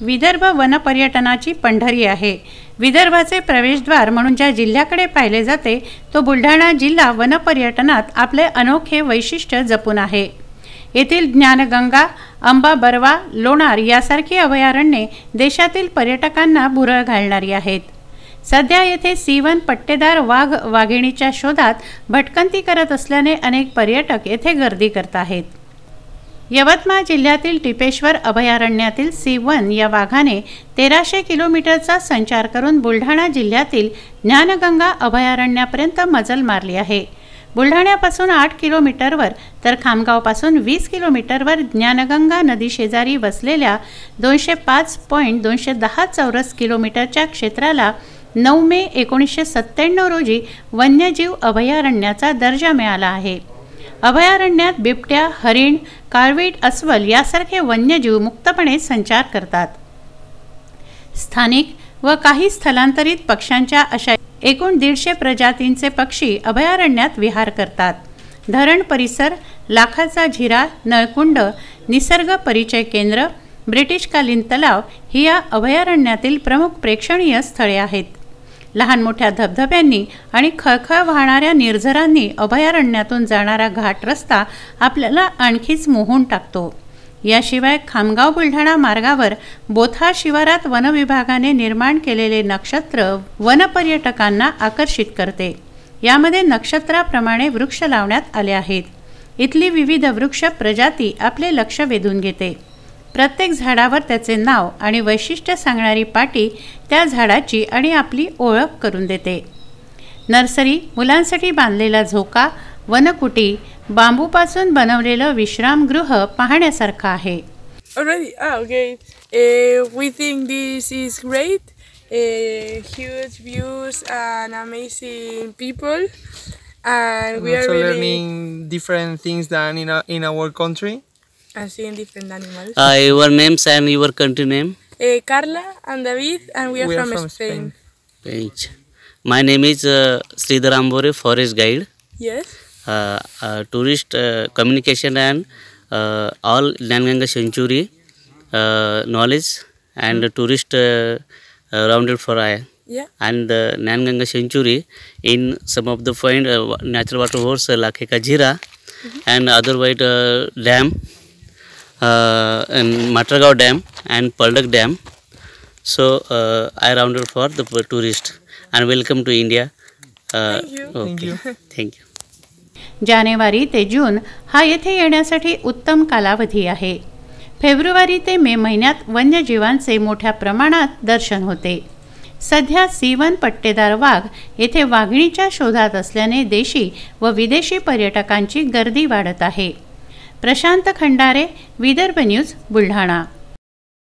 विदर्भ वनपर्यटनाची पंढरी आहे। विदर्भाचे प्रवेशद्वार म्हणून ज्या जिल्ह्याकडे पाहिले जाते तो बुलढाणा जिल्हा वनपर्यटनात आपले अनोखे वैशिष्ट्य जपून आहे। येथील ज्ञानगंगा, अंबा बरवा, लोणार यासारखी अभयारण्ये देशातील पर्यटकांना भुरळ घालणारी आहेत। सध्या येथे सीवन पट्टेदार वाघ वाघिणीच्या शोधात भटकंती करत असल्याने अनेक पर्यटक येथे गर्दी करत आहेत। यवतमाळ जिल्ह्यातील टिपेश्वर अभयारण्यातील सीवन या वाघाने 1300 किलोमीटरचा संचार करून बुलढाणा जिल्ह्यातील ज्ञानगंगा अभयारण्यापर्यंत मजल मारली आहे। बुलढाण्यापासून 8 किलोमीटरवर तर खामगावपासून 20 किलोमीटरवर ज्ञानगंगा नदी शेजारी वसलेल्या 205.210 चौरस किलोमीटरच्या क्षेत्राला 9 मे 1997 रोजी वन्यजीव अभयारण्याचा दर्जा मिळाला आहे। अभयारण्यात बिबट्या, हरिण, काळवीट, अस्वल यासारखे वन्यजीव मुक्तपणे संचार करतात। स्थानिक व काही स्थलांतरित पक्ष्यांच्या अशा एकूण 150 प्रजातींचे पक्षी अभयारण्यात विहार करतात। धरण परिसर, लाखाचा झिरा, नळकुंड, निसर्ग परिचय केंद्र, ब्रिटिशकालीन तलाव ही या अभयारण्यातील प्रमुख प्रेक्षणीय स्थळे आहेत। लहान मोठ्या धबधब्यांनी आणि खळखळ वाहणाऱ्या निर्झरांनी अभयारण्यातून जाणारा घाट रस्ता आपल्याला आणखीच मोहून टाकतो। याशिवाय खामगाव बुलढाणा मार्गावर बोथा शिवारात वन विभागाने निर्माण केलेले नक्षत्र वनपर्यटकांना आकर्षित करते। यामध्ये नक्षत्राप्रमाणे वृक्ष लावण्यात आले आहेत। इथली विविध वृक्ष प्रजाती आपले लक्ष वेधून घेते। प्रत्येक झाडावर त्याचे नाव आणि वैशिष्ट्य सांगणारी पाटी त्या झाडाची आणि आपली ओळख करून देते। नर्सरी, मुलांसाठी बांधलेला झोका, वनकुटी, बांबूपासून बनवलेलं विश्रामगृह पाहण्यासारखं आहे। Okay. We think this is great. Huge views and amazing people, and we are really learning different things than in our country. And seeing different animals. Your names and your country name? Carla and David, and we are from Spain. My name is Sridhar Ambore, forest guide. Yes. Tourist communication and all Gnanganga Sanctuary knowledge and tourist rounded for eye. Yeah. And Gnanganga Sanctuary in some of the point natural water horse Lakhe ka Jhira and otherwise dam. And Matragaon Dam and Paldak Dam. So I rounded for the tourist and welcome to India. Thank you. Okay. Thank you. जानेवारी ते जून हा येथे येण्यासाठी उत्तम कालावधी आहे। February ते मे महिन्यात वन्यजीवांचे मोठ्या प्रमाणात दर्शन होते। सध्या सीवन पट्टेदार वाघ येथे वाघिणीच्या शोधात असल्याने देशी व विदेशी पर्यटकांची गर्दी वाढत आहे। प्रशांत खंडारे, विदर्भ न्यूज, बुलढाणा।